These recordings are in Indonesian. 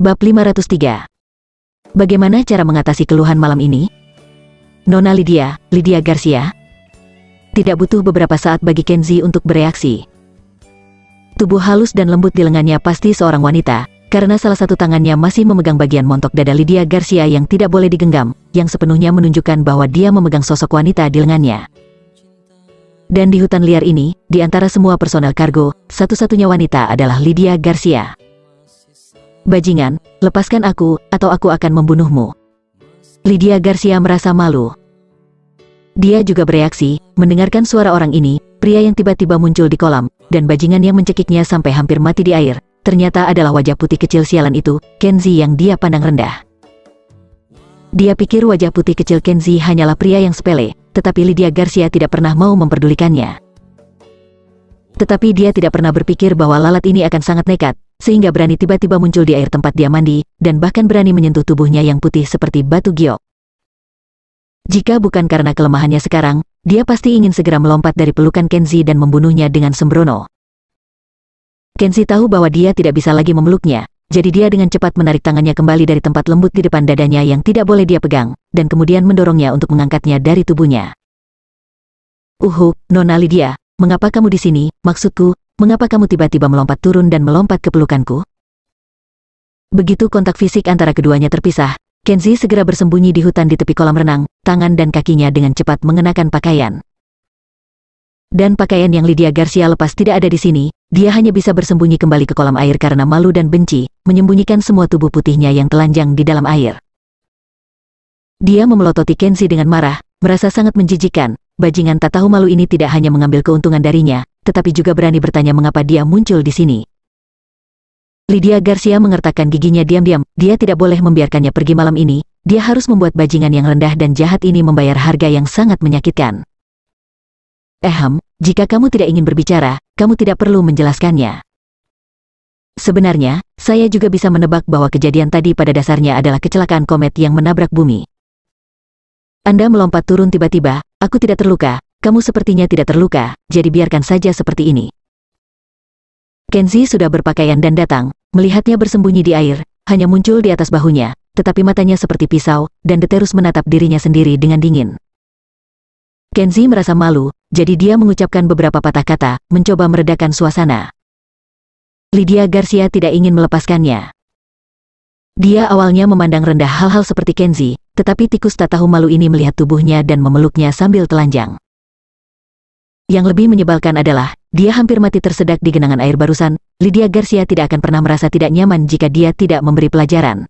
Bab 503. Bagaimana cara mengatasi keluhan malam ini? Nona Lydia Garcia. Tidak butuh beberapa saat bagi Kenzie untuk bereaksi. Tubuh halus dan lembut di lengannya pasti seorang wanita, karena salah satu tangannya masih memegang bagian montok dada Lydia Garcia yang tidak boleh digenggam, yang sepenuhnya menunjukkan bahwa dia memegang sosok wanita di lengannya. Dan di hutan liar ini, di antara semua personel kargo, satu-satunya wanita adalah Lydia Garcia. Bajingan, lepaskan aku, atau aku akan membunuhmu. Lydia Garcia merasa malu. Dia juga bereaksi, mendengarkan suara orang ini, pria yang tiba-tiba muncul di kolam, dan bajingan yang mencekiknya sampai hampir mati di air, ternyata adalah wajah putih kecil sialan itu, Kenzie yang dia pandang rendah. Dia pikir wajah putih kecil Kenzie hanyalah pria yang sepele, tetapi Lydia Garcia tidak pernah mau memperdulikannya. Tetapi dia tidak pernah berpikir bahwa lalat ini akan sangat nekat, sehingga berani tiba-tiba muncul di air tempat dia mandi, dan bahkan berani menyentuh tubuhnya yang putih seperti batu giok. Jika bukan karena kelemahannya sekarang, dia pasti ingin segera melompat dari pelukan Kenzie dan membunuhnya dengan sembrono. Kenzie tahu bahwa dia tidak bisa lagi memeluknya, jadi dia dengan cepat menarik tangannya kembali dari tempat lembut di depan dadanya yang tidak boleh dia pegang, dan kemudian mendorongnya untuk mengangkatnya dari tubuhnya. Nona Lydia, mengapa kamu di sini? Maksudku, mengapa kamu tiba-tiba melompat turun dan melompat ke pelukanku? Begitu kontak fisik antara keduanya terpisah, Kenzie segera bersembunyi di hutan di tepi kolam renang, tangan dan kakinya dengan cepat mengenakan pakaian. Dan pakaian yang Lydia Garcia lepas tidak ada di sini, dia hanya bisa bersembunyi kembali ke kolam air karena malu dan benci, menyembunyikan semua tubuh putihnya yang telanjang di dalam air. Dia memelototi Kenzie dengan marah, merasa sangat menjijikkan. Bajingan tak tahu malu ini tidak hanya mengambil keuntungan darinya, tetapi juga berani bertanya mengapa dia muncul di sini. Lydia Garcia mengertakkan giginya diam-diam, dia tidak boleh membiarkannya pergi malam ini, dia harus membuat bajingan yang rendah dan jahat ini membayar harga yang sangat menyakitkan. Jika kamu tidak ingin berbicara, kamu tidak perlu menjelaskannya. Sebenarnya, saya juga bisa menebak bahwa kejadian tadi pada dasarnya adalah kecelakaan komet yang menabrak bumi. Anda melompat turun tiba-tiba, aku tidak terluka, kamu sepertinya tidak terluka, jadi biarkan saja seperti ini. Kenzie sudah berpakaian dan datang, melihatnya bersembunyi di air, hanya muncul di atas bahunya, tetapi matanya seperti pisau, dan terus menatap dirinya sendiri dengan dingin. Kenzie merasa malu, jadi dia mengucapkan beberapa patah kata, mencoba meredakan suasana. Lydia Garcia tidak ingin melepaskannya. Dia awalnya memandang rendah hal-hal seperti Kenzie, tetapi tikus tak tahu malu ini melihat tubuhnya dan memeluknya sambil telanjang. Yang lebih menyebalkan adalah, dia hampir mati tersedak di genangan air barusan. Lydia Garcia tidak akan pernah merasa tidak nyaman jika dia tidak memberi pelajaran.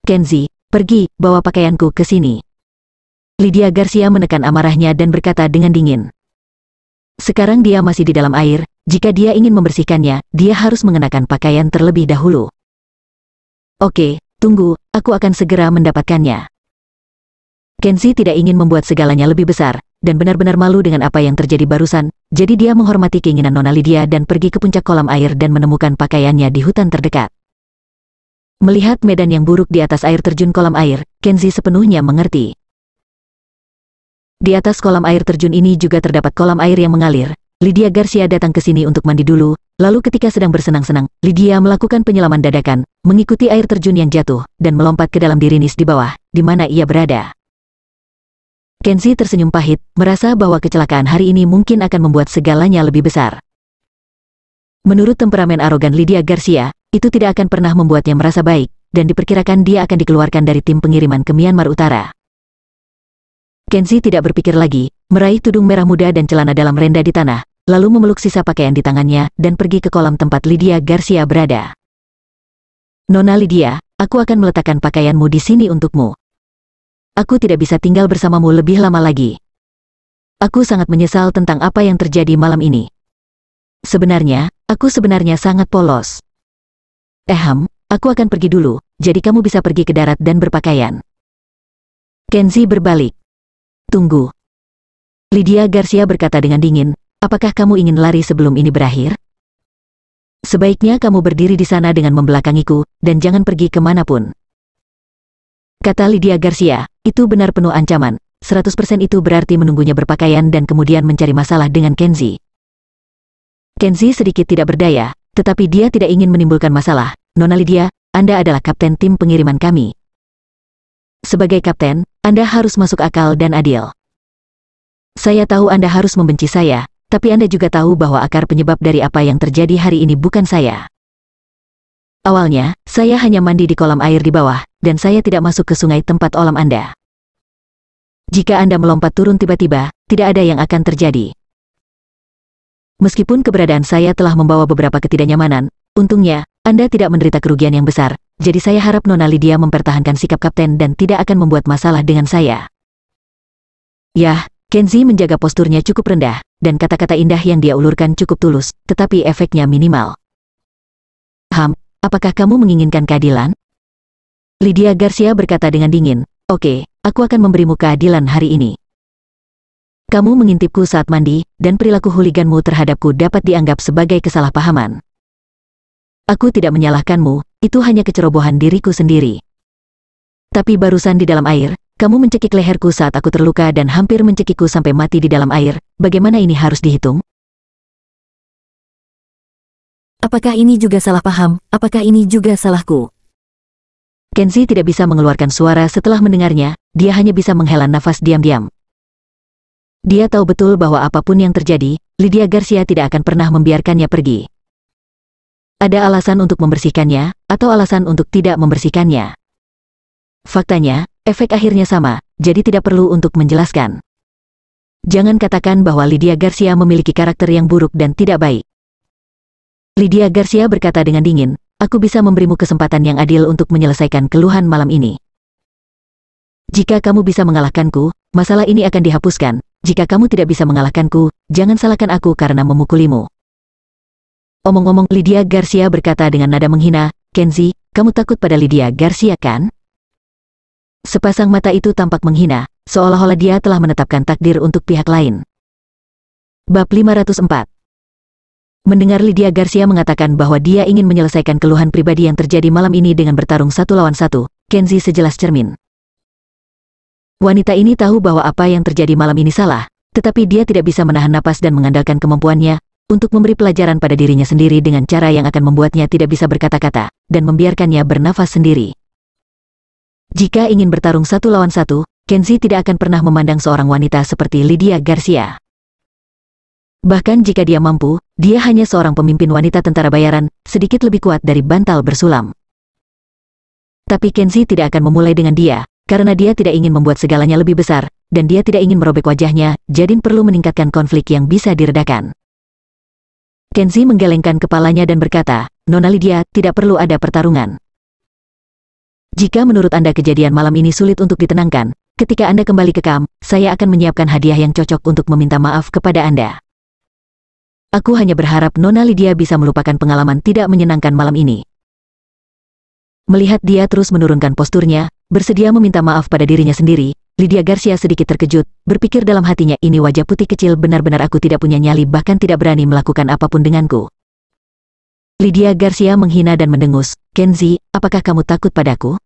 Kenzie, pergi, bawa pakaianku ke sini. Lydia Garcia menekan amarahnya dan berkata dengan dingin. Sekarang dia masih di dalam air, jika dia ingin membersihkannya, dia harus mengenakan pakaian terlebih dahulu. Oke, tunggu, aku akan segera mendapatkannya. Kenzie tidak ingin membuat segalanya lebih besar, dan benar-benar malu dengan apa yang terjadi barusan, jadi dia menghormati keinginan Nona Lydia dan pergi ke puncak kolam air dan menemukan pakaiannya di hutan terdekat. Melihat medan yang buruk di atas air terjun kolam air, Kenzie sepenuhnya mengerti. Di atas kolam air terjun ini juga terdapat kolam air yang mengalir. Lydia Garcia datang ke sini untuk mandi dulu, lalu ketika sedang bersenang-senang, Lydia melakukan penyelaman dadakan, mengikuti air terjun yang jatuh, dan melompat ke dalam dirinis di bawah, di mana ia berada. Kenzie tersenyum pahit, merasa bahwa kecelakaan hari ini mungkin akan membuat segalanya lebih besar. Menurut temperamen arogan Lydia Garcia, itu tidak akan pernah membuatnya merasa baik, dan diperkirakan dia akan dikeluarkan dari tim pengiriman ke Myanmar Utara. Kenzie tidak berpikir lagi, meraih tudung merah muda dan celana dalam renda di tanah, lalu memeluk sisa pakaian di tangannya, dan pergi ke kolam tempat Lydia Garcia berada. Nona Lydia, aku akan meletakkan pakaianmu di sini untukmu. Aku tidak bisa tinggal bersamamu lebih lama lagi. Aku sangat menyesal tentang apa yang terjadi malam ini. Sebenarnya, aku sebenarnya sangat polos. Aku akan pergi dulu, jadi kamu bisa pergi ke darat dan berpakaian. Kenzie berbalik. Tunggu. Lydia Garcia berkata dengan dingin, apakah kamu ingin lari sebelum ini berakhir? Sebaiknya kamu berdiri di sana dengan membelakangiku, dan jangan pergi kemanapun. Kata Lydia Garcia, itu benar penuh ancaman. 100% itu berarti menunggunya berpakaian dan kemudian mencari masalah dengan Kenzie. Kenzie sedikit tidak berdaya, tetapi dia tidak ingin menimbulkan masalah. Nona Lydia, Anda adalah kapten tim pengiriman kami. Sebagai kapten, Anda harus masuk akal dan adil. Saya tahu Anda harus membenci saya, tapi Anda juga tahu bahwa akar penyebab dari apa yang terjadi hari ini bukan saya. Awalnya, saya hanya mandi di kolam air di bawah, dan saya tidak masuk ke sungai tempat olam Anda. Jika Anda melompat turun tiba-tiba, tidak ada yang akan terjadi. Meskipun keberadaan saya telah membawa beberapa ketidaknyamanan, untungnya, Anda tidak menderita kerugian yang besar, jadi saya harap Nona Lydia mempertahankan sikap kapten dan tidak akan membuat masalah dengan saya. Yah, Kenzie menjaga posturnya cukup rendah, dan kata-kata indah yang dia ulurkan cukup tulus, tetapi efeknya minimal. Apakah kamu menginginkan keadilan? Lydia Garcia berkata dengan dingin, "Oke, aku akan memberimu keadilan hari ini. Kamu mengintipku saat mandi, dan perilaku huliganmu terhadapku dapat dianggap sebagai kesalahpahaman. Aku tidak menyalahkanmu, itu hanya kecerobohan diriku sendiri. Tapi barusan di dalam air, kamu mencekik leherku saat aku terluka dan hampir mencekikku sampai mati di dalam air, bagaimana ini harus dihitung? Apakah ini juga salah paham? Apakah ini juga salahku?" Kenzie tidak bisa mengeluarkan suara setelah mendengarnya, dia hanya bisa menghela nafas diam-diam. Dia tahu betul bahwa apapun yang terjadi, Lydia Garcia tidak akan pernah membiarkannya pergi. Ada alasan untuk membersihkannya, atau alasan untuk tidak membersihkannya. Faktanya, efek akhirnya sama, jadi tidak perlu untuk menjelaskan. Jangan katakan bahwa Lydia Garcia memiliki karakter yang buruk dan tidak baik. Lydia Garcia berkata dengan dingin, "Aku bisa memberimu kesempatan yang adil untuk menyelesaikan keluhan malam ini. Jika kamu bisa mengalahkanku, masalah ini akan dihapuskan. Jika kamu tidak bisa mengalahkanku, jangan salahkan aku karena memukulimu." Omong-omong, Lydia Garcia berkata dengan nada menghina, "Kenzie, kamu takut pada Lydia Garcia kan?" Sepasang mata itu tampak menghina, seolah-olah dia telah menetapkan takdir untuk pihak lain. Bab 504. Mendengar Lydia Garcia mengatakan bahwa dia ingin menyelesaikan keluhan pribadi yang terjadi malam ini dengan bertarung 1 lawan 1, Kenzie sejelas cermin. Wanita ini tahu bahwa apa yang terjadi malam ini salah, tetapi dia tidak bisa menahan napas dan mengandalkan kemampuannya untuk memberi pelajaran pada dirinya sendiri dengan cara yang akan membuatnya tidak bisa berkata-kata, dan membiarkannya bernafas sendiri. Jika ingin bertarung 1 lawan 1, Kenzie tidak akan pernah memandang seorang wanita seperti Lydia Garcia. Bahkan jika dia mampu, dia hanya seorang pemimpin wanita tentara bayaran, sedikit lebih kuat dari bantal bersulam. Tapi Kenzie tidak akan memulai dengan dia, karena dia tidak ingin membuat segalanya lebih besar, dan dia tidak ingin merobek wajahnya, jadi perlu meningkatkan konflik yang bisa diredakan. Kenzie menggelengkan kepalanya dan berkata, "Nona Lydia, tidak perlu ada pertarungan. Jika menurut Anda kejadian malam ini sulit untuk ditenangkan, ketika Anda kembali ke kamp, saya akan menyiapkan hadiah yang cocok untuk meminta maaf kepada Anda. Aku hanya berharap Nona Lydia bisa melupakan pengalaman tidak menyenangkan malam ini." Melihat dia terus menurunkan posturnya, bersedia meminta maaf pada dirinya sendiri, Lydia Garcia sedikit terkejut, berpikir dalam hatinya, ini wajah putih kecil benar-benar aku tidak punya nyali bahkan tidak berani melakukan apapun denganku. Lydia Garcia menghina dan mendengus, "Kenzie, apakah kamu takut padaku?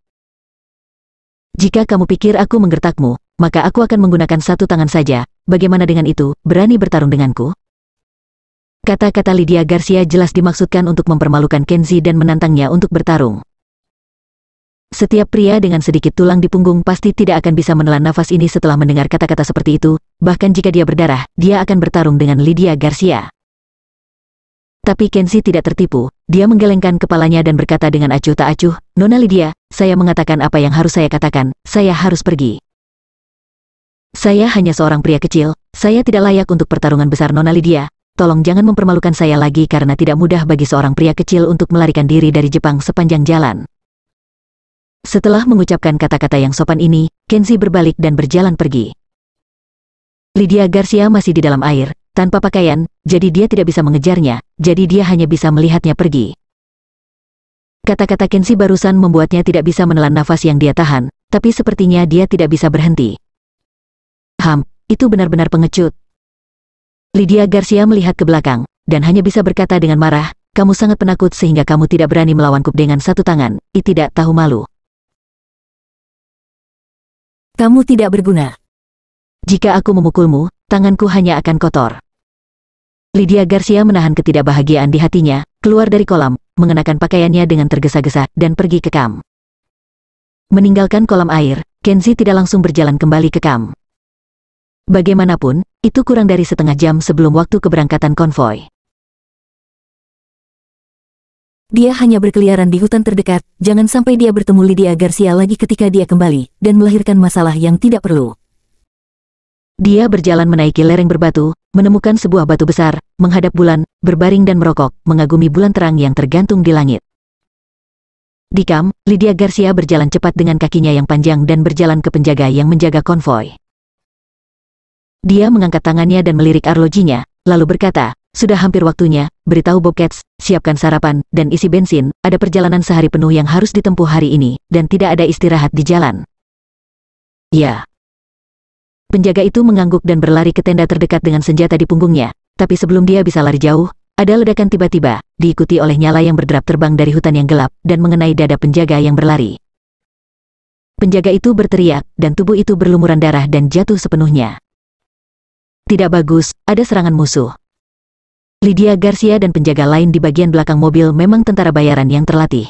Jika kamu pikir aku menggertakmu, maka aku akan menggunakan 1 tangan saja, bagaimana dengan itu, berani bertarung denganku?" Kata-kata Lydia Garcia jelas dimaksudkan untuk mempermalukan Kenzie dan menantangnya untuk bertarung. Setiap pria dengan sedikit tulang di punggung pasti tidak akan bisa menelan nafas ini setelah mendengar kata-kata seperti itu, bahkan jika dia berdarah, dia akan bertarung dengan Lydia Garcia. Tapi Kenzie tidak tertipu, dia menggelengkan kepalanya dan berkata dengan acuh tak acuh, "Nona Lydia, saya mengatakan apa yang harus saya katakan, saya harus pergi. Saya hanya seorang pria kecil, saya tidak layak untuk pertarungan besar Nona Lydia. Tolong jangan mempermalukan saya lagi karena tidak mudah bagi seorang pria kecil untuk melarikan diri dari Jepang sepanjang jalan." Setelah mengucapkan kata-kata yang sopan ini, Kenzie berbalik dan berjalan pergi. Lydia Garcia masih di dalam air, tanpa pakaian, jadi dia tidak bisa mengejarnya, jadi dia hanya bisa melihatnya pergi. Kata-kata Kenzie barusan membuatnya tidak bisa menelan nafas yang dia tahan, tapi sepertinya dia tidak bisa berhenti. Itu benar-benar pengecut. Lydia Garcia melihat ke belakang, dan hanya bisa berkata dengan marah, "Kamu sangat penakut sehingga kamu tidak berani melawanku dengan 1 tangan, tidak tahu malu. Kamu tidak berguna." Jika aku memukulmu, tanganku hanya akan kotor. Lydia Garcia menahan ketidakbahagiaan di hatinya, keluar dari kolam, mengenakan pakaiannya dengan tergesa-gesa, dan pergi ke kamp. Meninggalkan kolam air, Kenzie tidak langsung berjalan kembali ke kamp. Bagaimanapun, itu kurang dari setengah jam sebelum waktu keberangkatan konvoi. Dia hanya berkeliaran di hutan terdekat, jangan sampai dia bertemu Lydia Garcia lagi ketika dia kembali, dan melahirkan masalah yang tidak perlu. Dia berjalan menaiki lereng berbatu, menemukan sebuah batu besar, menghadap bulan, berbaring dan merokok, mengagumi bulan terang yang tergantung di langit. Di kamp, Lydia Garcia berjalan cepat dengan kakinya yang panjang dan berjalan ke penjaga yang menjaga konvoi. Dia mengangkat tangannya dan melirik arlojinya, lalu berkata, "Sudah hampir waktunya, beritahu Bobcats, siapkan sarapan, dan isi bensin, ada perjalanan sehari penuh yang harus ditempuh hari ini, dan tidak ada istirahat di jalan." "Ya." Penjaga itu mengangguk dan berlari ke tenda terdekat dengan senjata di punggungnya, tapi sebelum dia bisa lari jauh, ada ledakan tiba-tiba, diikuti oleh nyala yang berderap terbang dari hutan yang gelap, dan mengenai dada penjaga yang berlari. Penjaga itu berteriak, dan tubuh itu berlumuran darah dan jatuh sepenuhnya. Tidak bagus, ada serangan musuh. Lydia Garcia dan penjaga lain di bagian belakang mobil memang tentara bayaran yang terlatih.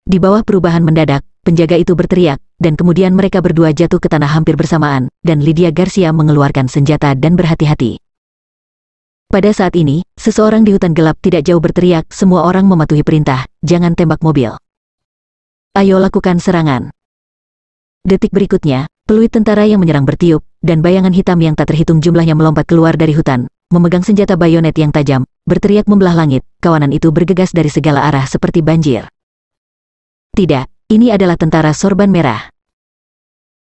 Di bawah perubahan mendadak, penjaga itu berteriak, dan kemudian mereka berdua jatuh ke tanah hampir bersamaan, dan Lydia Garcia mengeluarkan senjata dan berhati-hati. Pada saat ini, seseorang di hutan gelap tidak jauh berteriak, "Semua orang mematuhi perintah, jangan tembak mobil. Ayo lakukan serangan." Detik berikutnya, peluit tentara yang menyerang bertiup, dan bayangan hitam yang tak terhitung jumlahnya melompat keluar dari hutan, memegang senjata bayonet yang tajam, berteriak membelah langit, kawanan itu bergegas dari segala arah seperti banjir. Tidak, ini adalah tentara sorban merah.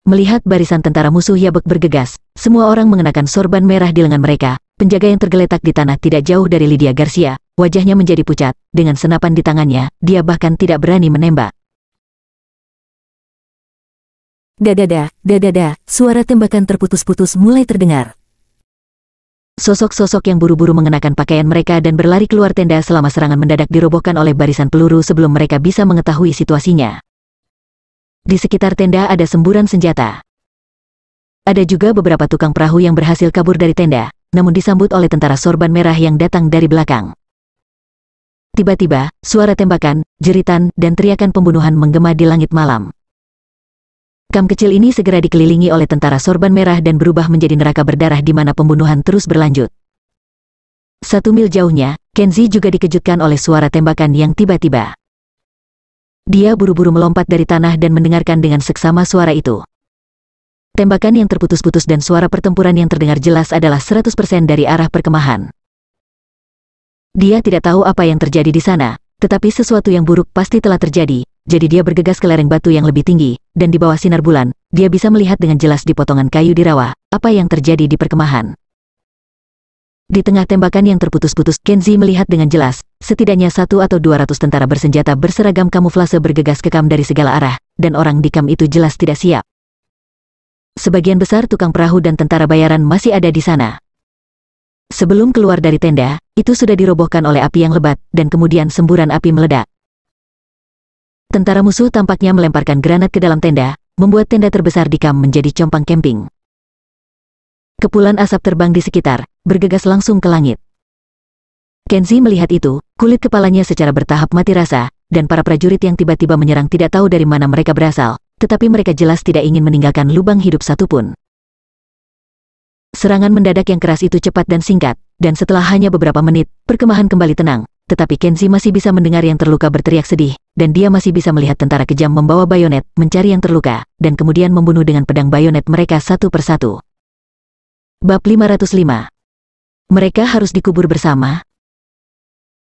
Melihat barisan tentara musuh Yabek bergegas, semua orang mengenakan sorban merah di lengan mereka. Penjaga yang tergeletak di tanah tidak jauh dari Lydia Garcia, wajahnya menjadi pucat, dengan senapan di tangannya, dia bahkan tidak berani menembak. Dadada, suara tembakan terputus-putus mulai terdengar. Sosok-sosok yang buru-buru mengenakan pakaian mereka dan berlari keluar tenda selama serangan mendadak dirobohkan oleh barisan peluru sebelum mereka bisa mengetahui situasinya. Di sekitar tenda ada semburan senjata. Ada juga beberapa tukang perahu yang berhasil kabur dari tenda, namun disambut oleh tentara sorban merah yang datang dari belakang. Tiba-tiba, suara tembakan, jeritan, dan teriakan pembunuhan menggema di langit malam. Kamp kecil ini segera dikelilingi oleh tentara sorban merah dan berubah menjadi neraka berdarah di mana pembunuhan terus berlanjut. 1 mil jauhnya, Kenzie juga dikejutkan oleh suara tembakan yang tiba-tiba. Dia buru-buru melompat dari tanah dan mendengarkan dengan seksama suara itu. Tembakan yang terputus-putus dan suara pertempuran yang terdengar jelas adalah 100% dari arah perkemahan. Dia tidak tahu apa yang terjadi di sana, tetapi sesuatu yang buruk pasti telah terjadi. Jadi dia bergegas ke lereng batu yang lebih tinggi, dan di bawah sinar bulan, dia bisa melihat dengan jelas di potongan kayu di rawa, apa yang terjadi di perkemahan. Di tengah tembakan yang terputus-putus, Kenzie melihat dengan jelas, setidaknya 1 atau 200 tentara bersenjata berseragam kamuflase bergegas ke kamp dari segala arah, dan orang di kamp itu jelas tidak siap. Sebagian besar tukang perahu dan tentara bayaran masih ada di sana. Sebelum keluar dari tenda, itu sudah dirobohkan oleh api yang lebat, dan kemudian semburan api meledak. Tentara musuh tampaknya melemparkan granat ke dalam tenda, membuat tenda terbesar di kamp menjadi compang camping. Kepulan asap terbang di sekitar, bergegas langsung ke langit. Kenzie melihat itu, kulit kepalanya secara bertahap mati rasa, dan para prajurit yang tiba-tiba menyerang tidak tahu dari mana mereka berasal, tetapi mereka jelas tidak ingin meninggalkan lubang hidup satupun. Serangan mendadak yang keras itu cepat dan singkat, dan setelah hanya beberapa menit, perkemahan kembali tenang. Tetapi Kenzie masih bisa mendengar yang terluka berteriak sedih, dan dia masih bisa melihat tentara kejam membawa bayonet, mencari yang terluka, dan kemudian membunuh dengan pedang bayonet mereka satu persatu. Bab 505. Mereka harus dikubur bersama.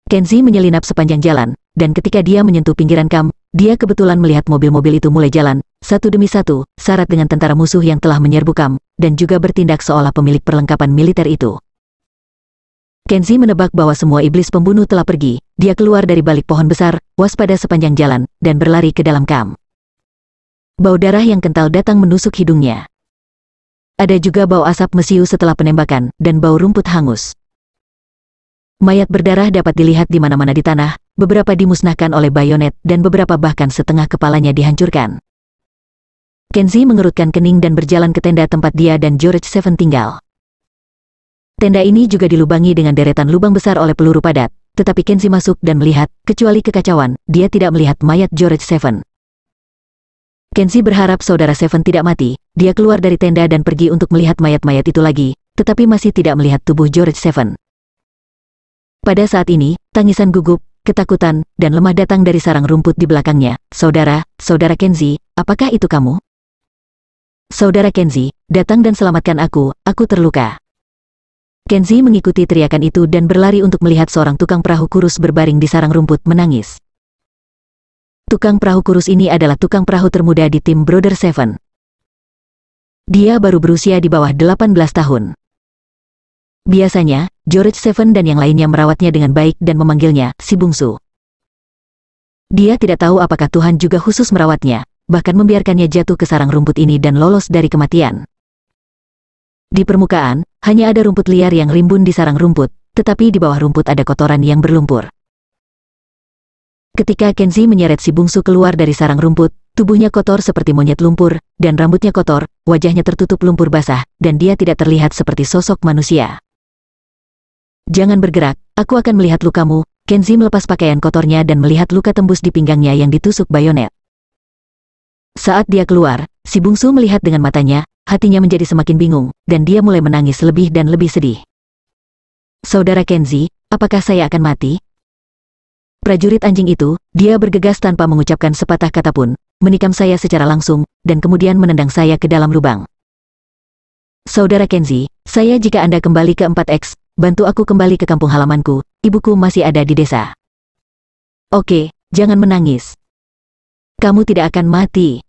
Kenzie menyelinap sepanjang jalan, dan ketika dia menyentuh pinggiran kamp, dia kebetulan melihat mobil-mobil itu mulai jalan, satu demi satu, syarat dengan tentara musuh yang telah menyerbu kamp, dan juga bertindak seolah pemilik perlengkapan militer itu. Kenzie menebak bahwa semua iblis pembunuh telah pergi. Dia keluar dari balik pohon besar, waspada sepanjang jalan, dan berlari ke dalam kamp. Bau darah yang kental datang menusuk hidungnya. Ada juga bau asap mesiu setelah penembakan, dan bau rumput hangus. Mayat berdarah dapat dilihat di mana-mana di tanah, beberapa dimusnahkan oleh bayonet, dan beberapa bahkan setengah kepalanya dihancurkan. Kenzie mengerutkan kening dan berjalan ke tenda tempat dia dan George Seven tinggal. Tenda ini juga dilubangi dengan deretan lubang besar oleh peluru padat, tetapi Kenzie masuk dan melihat, kecuali kekacauan, dia tidak melihat mayat George Seven. Kenzie berharap saudara Seven tidak mati, dia keluar dari tenda dan pergi untuk melihat mayat-mayat itu lagi, tetapi masih tidak melihat tubuh George Seven. Pada saat ini, tangisan gugup, ketakutan, dan lemah datang dari sarang rumput di belakangnya. Saudara Kenzie, apakah itu kamu? Saudara Kenzie, datang dan selamatkan aku terluka. Kenzie mengikuti teriakan itu dan berlari untuk melihat seorang tukang perahu kurus berbaring di sarang rumput menangis. Tukang perahu kurus ini adalah tukang perahu termuda di tim Brother Seven. Dia baru berusia di bawah 18 tahun. Biasanya, George Seven dan yang lainnya merawatnya dengan baik dan memanggilnya si bungsu. Dia tidak tahu apakah Tuhan juga khusus merawatnya, bahkan membiarkannya jatuh ke sarang rumput ini dan lolos dari kematian. Di permukaan, hanya ada rumput liar yang rimbun di sarang rumput, tetapi di bawah rumput ada kotoran yang berlumpur. Ketika Kenzie menyeret si bungsu keluar dari sarang rumput, tubuhnya kotor seperti monyet lumpur, dan rambutnya kotor, wajahnya tertutup lumpur basah, dan dia tidak terlihat seperti sosok manusia. Jangan bergerak, aku akan melihat lukamu. Kenzie melepas pakaian kotornya dan melihat luka tembus di pinggangnya yang ditusuk bayonet. Saat dia keluar, si bungsu melihat dengan matanya, hatinya menjadi semakin bingung, dan dia mulai menangis lebih dan lebih sedih. Saudara Kenzie, apakah saya akan mati? Prajurit anjing itu, dia bergegas tanpa mengucapkan sepatah kata pun, menikam saya secara langsung, dan kemudian menendang saya ke dalam lubang. Saudara Kenzie, jika Anda kembali ke 4X, bantu aku kembali ke kampung halamanku, ibuku masih ada di desa. Oke, jangan menangis. Kamu tidak akan mati.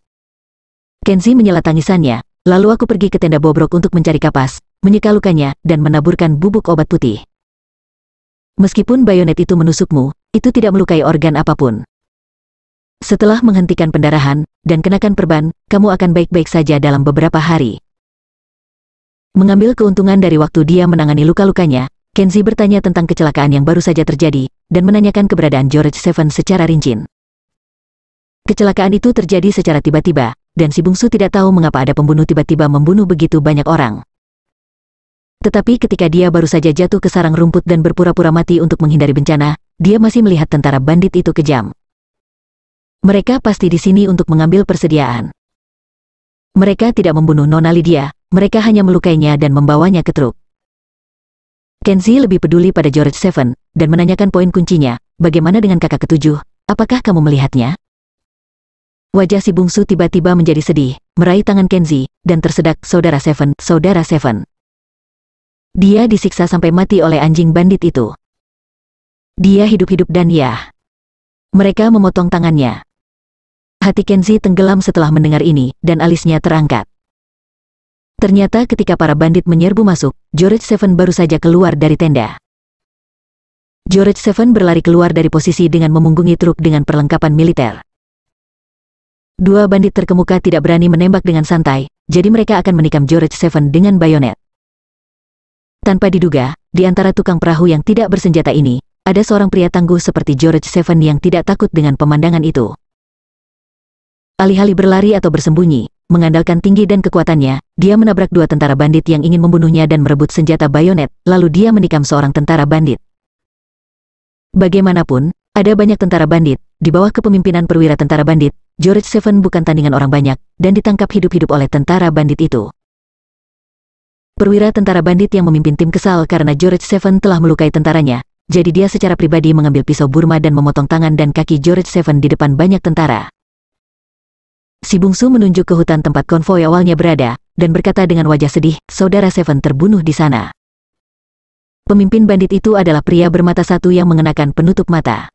Kenzie menyela tangisannya, lalu aku pergi ke tenda bobrok untuk mencari kapas, menyeka lukanya, dan menaburkan bubuk obat putih. Meskipun bayonet itu menusukmu, itu tidak melukai organ apapun. Setelah menghentikan pendarahan, dan kenakan perban, kamu akan baik-baik saja dalam beberapa hari. Mengambil keuntungan dari waktu dia menangani luka-lukanya, Kenzie bertanya tentang kecelakaan yang baru saja terjadi, dan menanyakan keberadaan George Seven secara rinci. Kecelakaan itu terjadi secara tiba-tiba, dan si bungsu tidak tahu mengapa ada pembunuh tiba-tiba membunuh begitu banyak orang. Tetapi ketika dia baru saja jatuh ke sarang rumput dan berpura-pura mati untuk menghindari bencana, dia masih melihat tentara bandit itu kejam. Mereka pasti di sini untuk mengambil persediaan. Mereka tidak membunuh Nona Lydia, mereka hanya melukainya dan membawanya ke truk. Kenzie lebih peduli pada George Seven, dan menanyakan poin kuncinya, bagaimana dengan kakak ketujuh, apakah kamu melihatnya? Wajah si bungsu tiba-tiba menjadi sedih, meraih tangan Kenzie, dan tersedak, saudara Seven. Dia disiksa sampai mati oleh anjing bandit itu. Dia hidup-hidup dan ya. Mereka memotong tangannya. Hati Kenzie tenggelam setelah mendengar ini, dan alisnya terangkat. Ternyata ketika para bandit menyerbu masuk, George Seven baru saja keluar dari tenda. George Seven berlari keluar dari posisi dengan memunggungi truk dengan perlengkapan militer. Dua bandit terkemuka tidak berani menembak dengan santai, jadi mereka akan menikam George Seven dengan bayonet. Tanpa diduga, di antara tukang perahu yang tidak bersenjata ini, ada seorang pria tangguh seperti George Seven yang tidak takut dengan pemandangan itu. Alih-alih berlari atau bersembunyi, mengandalkan tinggi dan kekuatannya, dia menabrak dua tentara bandit yang ingin membunuhnya dan merebut senjata bayonet, lalu dia menikam seorang tentara bandit. Bagaimanapun, ada banyak tentara bandit, di bawah kepemimpinan perwira tentara bandit, George Seven bukan tandingan orang banyak, dan ditangkap hidup-hidup oleh tentara bandit itu. Perwira tentara bandit yang memimpin tim kesal karena George Seven telah melukai tentaranya, jadi dia secara pribadi mengambil pisau Burma dan memotong tangan dan kaki George Seven di depan banyak tentara. Si bungsu menunjuk ke hutan tempat konvoi awalnya berada, dan berkata dengan wajah sedih, saudara Seven terbunuh di sana. Pemimpin bandit itu adalah pria bermata satu yang mengenakan penutup mata.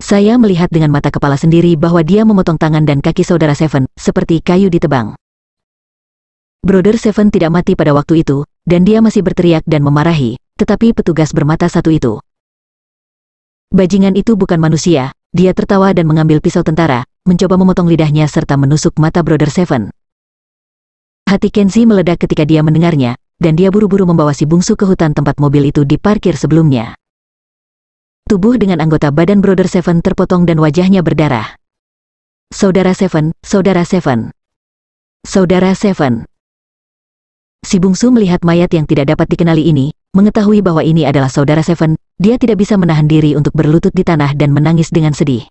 Saya melihat dengan mata kepala sendiri bahwa dia memotong tangan dan kaki saudara Seven, seperti kayu ditebang. Brother Seven tidak mati pada waktu itu, dan dia masih berteriak dan memarahi, tetapi petugas bermata satu itu. Bajingan itu bukan manusia, dia tertawa dan mengambil pisau tentara, mencoba memotong lidahnya serta menusuk mata Brother Seven. Hati Kenzie meledak ketika dia mendengarnya, dan dia buru-buru membawa si bungsu ke hutan tempat mobil itu diparkir sebelumnya. Tubuh dengan anggota badan Brother Seven terpotong dan wajahnya berdarah. Saudara Seven, Saudara Seven. Si bungsu melihat mayat yang tidak dapat dikenali ini, mengetahui bahwa ini adalah saudara Seven, dia tidak bisa menahan diri untuk berlutut di tanah dan menangis dengan sedih.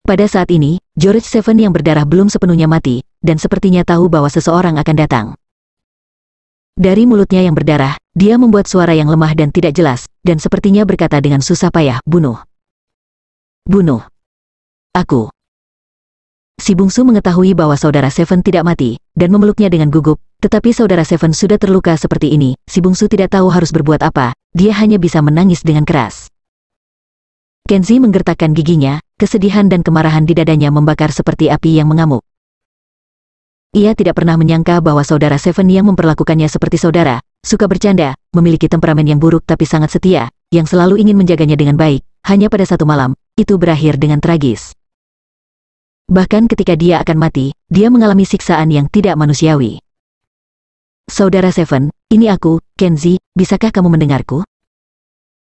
Pada saat ini, George Seven yang berdarah belum sepenuhnya mati, dan sepertinya tahu bahwa seseorang akan datang. Dari mulutnya yang berdarah, dia membuat suara yang lemah dan tidak jelas, dan sepertinya berkata dengan susah payah, "Bunuh. Bunuh. Aku." Si bungsu mengetahui bahwa saudara Seven tidak mati, dan memeluknya dengan gugup, tetapi saudara Seven sudah terluka seperti ini, si bungsu tidak tahu harus berbuat apa, dia hanya bisa menangis dengan keras. Kenzie menggertakkan giginya, kesedihan dan kemarahan di dadanya membakar seperti api yang mengamuk. Ia tidak pernah menyangka bahwa saudara Seven yang memperlakukannya seperti saudara, suka bercanda, memiliki temperamen yang buruk tapi sangat setia, yang selalu ingin menjaganya dengan baik, hanya pada satu malam, itu berakhir dengan tragis. Bahkan ketika dia akan mati, dia mengalami siksaan yang tidak manusiawi. Saudara Seven, ini aku, Kenzie, bisakah kamu mendengarku?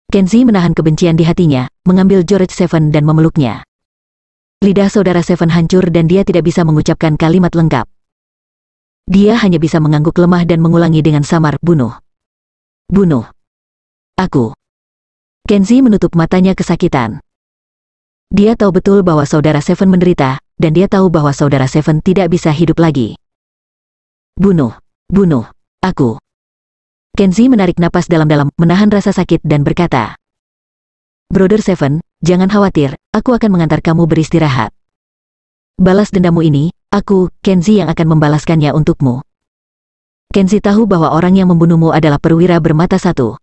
Kenzie menahan kebencian di hatinya, mengambil George Seven dan memeluknya. Lidah saudara Seven hancur dan dia tidak bisa mengucapkan kalimat lengkap. Dia hanya bisa mengangguk lemah dan mengulangi dengan samar, "Bunuh. Bunuh. Aku." Kenzie menutup matanya kesakitan. Dia tahu betul bahwa saudara Seven menderita, dan dia tahu bahwa saudara Seven tidak bisa hidup lagi. "Bunuh. Bunuh. Aku." Kenzie menarik napas dalam-dalam, menahan rasa sakit dan berkata, "Brother Seven, jangan khawatir, aku akan mengantar kamu beristirahat. Balas dendammu ini, aku, Kenzie yang akan membalaskannya untukmu." Kenzie tahu bahwa orang yang membunuhmu adalah perwira bermata satu.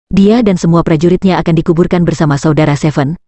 Dia dan semua prajuritnya akan dikuburkan bersama saudara Seven,